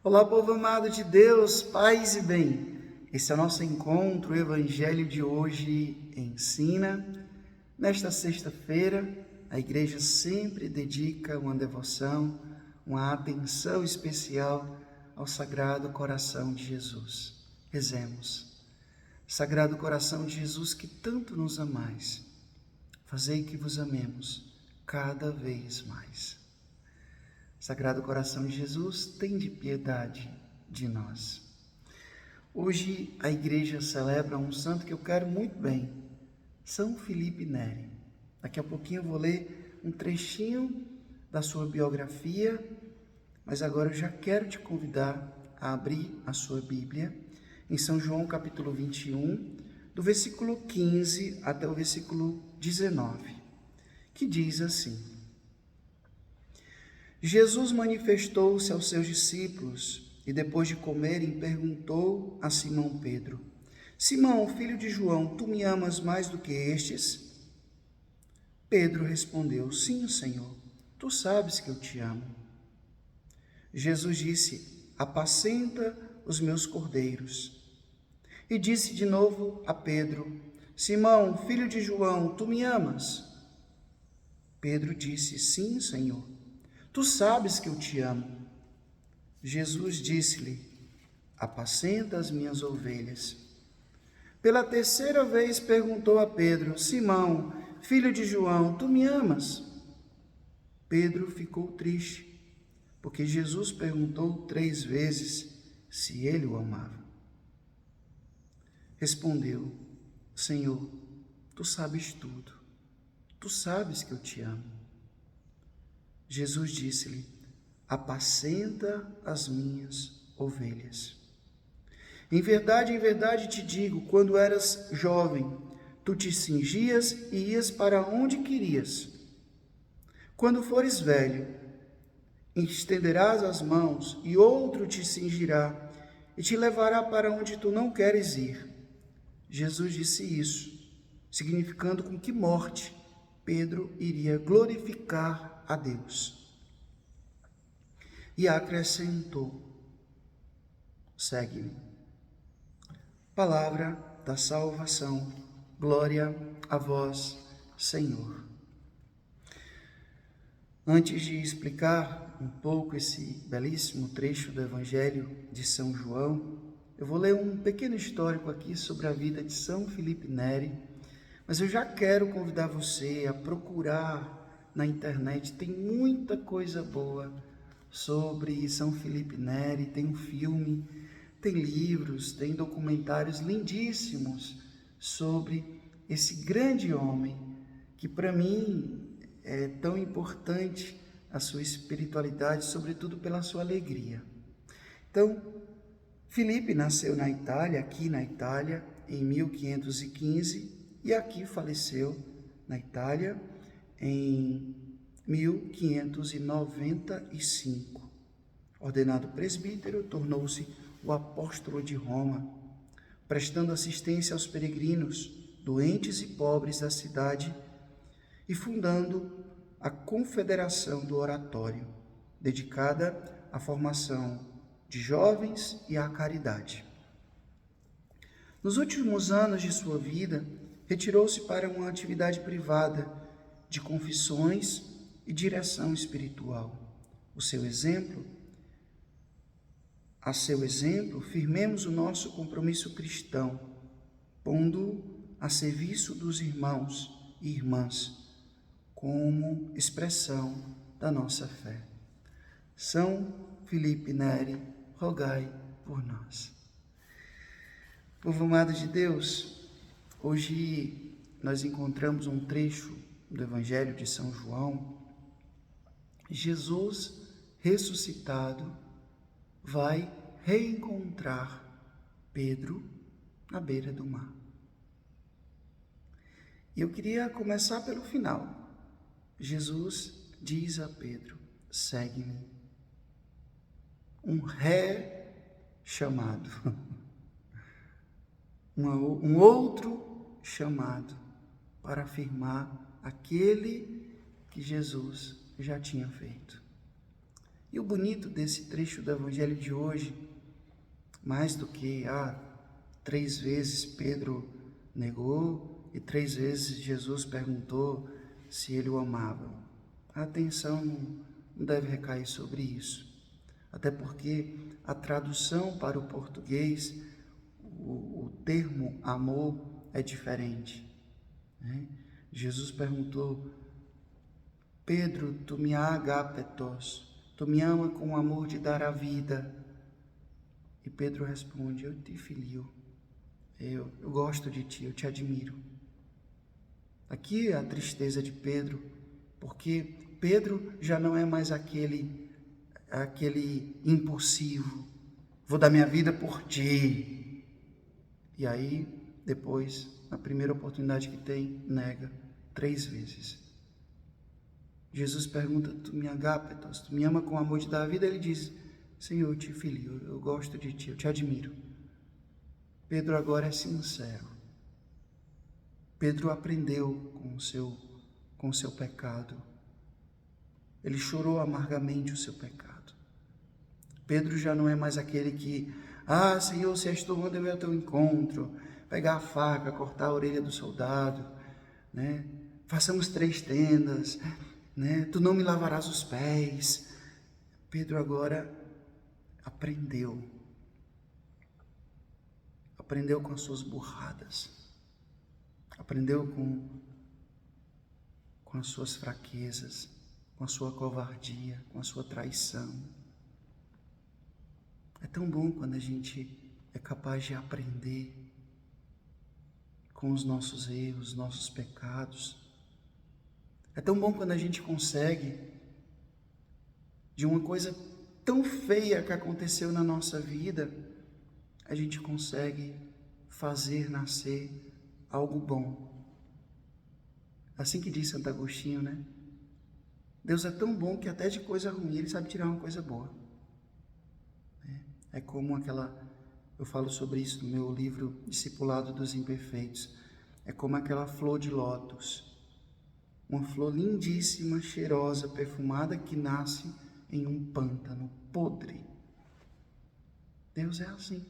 Olá, povo amado de Deus, paz e bem. Esse é o nosso encontro, o Evangelho de hoje ensina. Nesta sexta-feira, a igreja sempre dedica uma devoção, uma atenção especial ao Sagrado Coração de Jesus. Rezemos. Sagrado Coração de Jesus, que tanto nos amais, fazei que vos amemos cada vez mais. Sagrado Coração de Jesus, tende piedade de nós. Hoje a igreja celebra um santo que eu quero muito bem, São Filipe Neri. Daqui a pouquinho eu vou ler um trechinho da sua biografia, mas agora eu já quero te convidar a abrir a sua Bíblia em São João capítulo 21, do versículo 15 até o versículo 19, que diz assim: Jesus manifestou-se aos seus discípulos e, depois de comerem, perguntou a Simão Pedro: Simão, filho de João, tu me amas mais do que estes? Pedro respondeu: Sim, Senhor, tu sabes que eu te amo. Jesus disse: Apacenta os meus cordeiros. E disse de novo a Pedro: Simão, filho de João, tu me amas? Pedro disse: Sim, Senhor, tu sabes que eu te amo. Jesus disse-lhe: Apacenta as minhas ovelhas. Pela terceira vez perguntou a Pedro: Simão, filho de João, tu me amas? Pedro ficou triste, porque Jesus perguntou 3 vezes se ele o amava. Respondeu: Senhor, tu sabes tudo. Tu sabes que eu te amo. Jesus disse-lhe: Apacenta as minhas ovelhas. Em verdade te digo, quando eras jovem, tu te cingias e ias para onde querias. Quando fores velho, estenderás as mãos e outro te cingirá e te levará para onde tu não queres ir. Jesus disse isso, significando com que morte Pedro iria glorificar a Deus. E acrescentou: segue-me. Palavra da salvação, glória a vós, Senhor. Antes de explicar um pouco esse belíssimo trecho do Evangelho de São João, eu vou ler um pequeno histórico aqui sobre a vida de São Filipe Neri, mas eu já quero convidar você a procurar na internet, tem muita coisa boa sobre São Filipe Neri, tem um filme, tem livros, tem documentários lindíssimos sobre esse grande homem que para mim é tão importante a sua espiritualidade, sobretudo pela sua alegria. Então, Filipe nasceu na Itália, aqui na Itália, em 1515 e aqui faleceu na Itália em 1595. Ordenado presbítero, tornou-se o apóstolo de Roma, prestando assistência aos peregrinos, doentes e pobres da cidade e fundando a Confederação do Oratório, dedicada à formação de jovens e à caridade. Nos últimos anos de sua vida, retirou-se para uma atividade privada de confissões e direção espiritual. A seu exemplo, firmemos o nosso compromisso cristão, pondo a serviço dos irmãos e irmãs, como expressão da nossa fé. São Filipe Neri, rogai por nós. Povo amado de Deus, hoje nós encontramos um trecho do Evangelho de São João. Jesus ressuscitado vai reencontrar Pedro na beira do mar. E eu queria começar pelo final. Jesus diz a Pedro: segue-me. Um chamado, um outro chamado para afirmar aquele que Jesus já tinha feito. E o bonito desse trecho do Evangelho de hoje, mais do que 3 vezes Pedro negou e 3 vezes Jesus perguntou se ele o amava. A atenção não deve recair sobre isso, até porque a tradução para o português, o termo amor é diferente, né? Jesus perguntou: Pedro, tu me agapetos, tu me ama com o amor de dar a vida. E Pedro responde: eu te filio, eu gosto de ti, eu te admiro. Aqui é a tristeza de Pedro, porque Pedro já não é mais aquele impulsivo, vou dar minha vida por ti. E aí, depois, na primeira oportunidade que tem, nega 3 vezes. Jesus pergunta: tu me agapetos, tu me ama com o amor de dar a vida? Ele diz: Senhor, eu te filio, eu gosto de ti, eu te admiro. Pedro agora é sincero. Pedro aprendeu com o seu pecado. Ele chorou amargamente o seu pecado. Pedro já não é mais aquele que, Senhor, se és tu, manda eu ir ao teu encontro, pegar a faca, cortar a orelha do soldado, né? Façamos 3 tendas, né? Tu não me lavarás os pés. Pedro agora aprendeu com as suas burradas, aprendeu com as suas fraquezas, com a sua covardia, com a sua traição. É tão bom quando a gente é capaz de aprender com os nossos erros, nossos pecados. É tão bom quando a gente consegue, de uma coisa tão feia que aconteceu na nossa vida, a gente consegue fazer nascer algo bom. Assim que diz Santo Agostinho, né? Deus é tão bom que até de coisa ruim Ele sabe tirar uma coisa boa. É como eu falo sobre isso no meu livro Discipulado dos Imperfeitos. É como aquela flor de lótus. Uma flor lindíssima, cheirosa, perfumada, que nasce em um pântano podre. Deus é assim.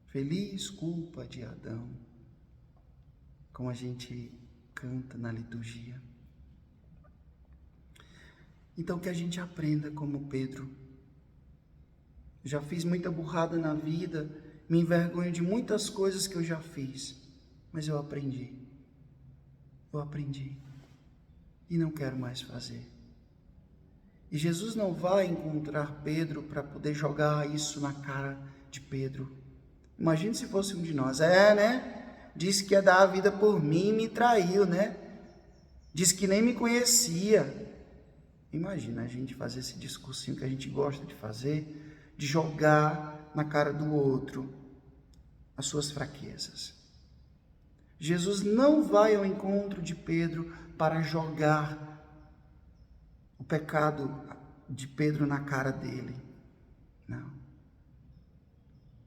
Feliz culpa de Adão, como a gente canta na liturgia. Então que a gente aprenda como Pedro. Já fiz muita burrada na vida, me envergonho de muitas coisas que eu já fiz, mas eu aprendi. E não quero mais fazer. E Jesus não vai encontrar Pedro para poder jogar isso na cara de Pedro. Imagine se fosse um de nós. Né? Disse que ia dar a vida por mim e me traiu, né? Disse que nem me conhecia. Imagina a gente fazer esse discursinho que a gente gosta de fazer, de jogar na cara do outro as suas fraquezas. Jesus não vai ao encontro de Pedro para jogar o pecado de Pedro na cara dele. Não.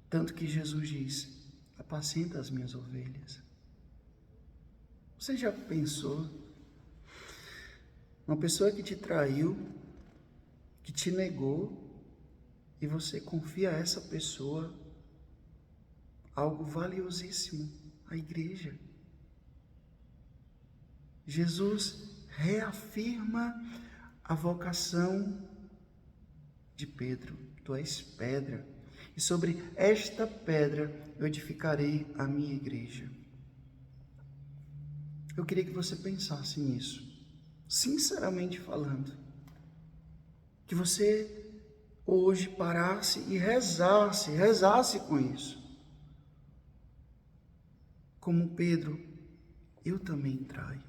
Tanto que Jesus diz: apacenta as minhas ovelhas. Você já pensou? Uma pessoa que te traiu, que te negou, e você confia a essa pessoa algo valiosíssimo, a igreja. Jesus reafirma a vocação de Pedro: tu és pedra, e sobre esta pedra eu edificarei a minha igreja. Eu queria que você pensasse nisso, sinceramente falando, que você hoje parasse e rezasse com isso. Como Pedro, eu também traio,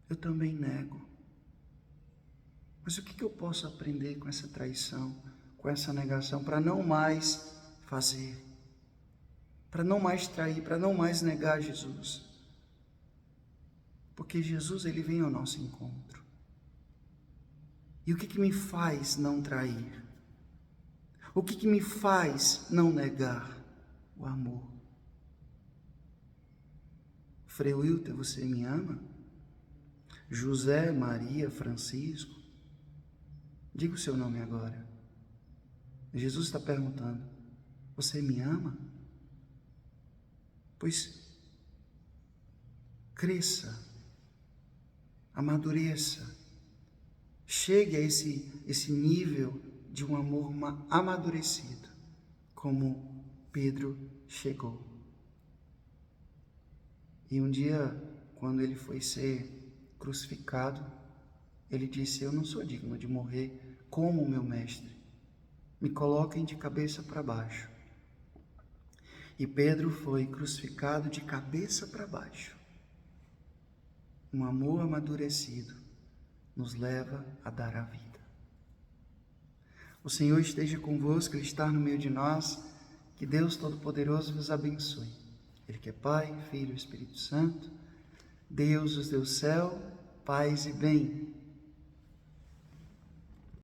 eu também nego. Mas o que eu posso aprender com essa traição, com essa negação, para não mais fazer, para não mais trair, para não mais negar Jesus? Porque Jesus, Ele vem ao nosso encontro. E o que me faz não trair? O que me faz não negar? O amor. Frei Wilter, você me ama? José, Maria, Francisco, Diga o seu nome agora. Jesus está perguntando: você me ama? Pois cresça, amadureça, chegue a esse nível de um amor amadurecido, como Pedro chegou. E um dia, quando ele foi ser crucificado, ele disse: eu não sou digno de morrer como o meu mestre. Me coloquem de cabeça para baixo. E Pedro foi crucificado de cabeça para baixo. Um amor amadurecido nos leva a dar a vida. O Senhor esteja convosco, Ele está no meio de nós. Que Deus Todo-Poderoso vos abençoe. Ele que é Pai, Filho e Espírito Santo. Deus os deu céu, paz e bem.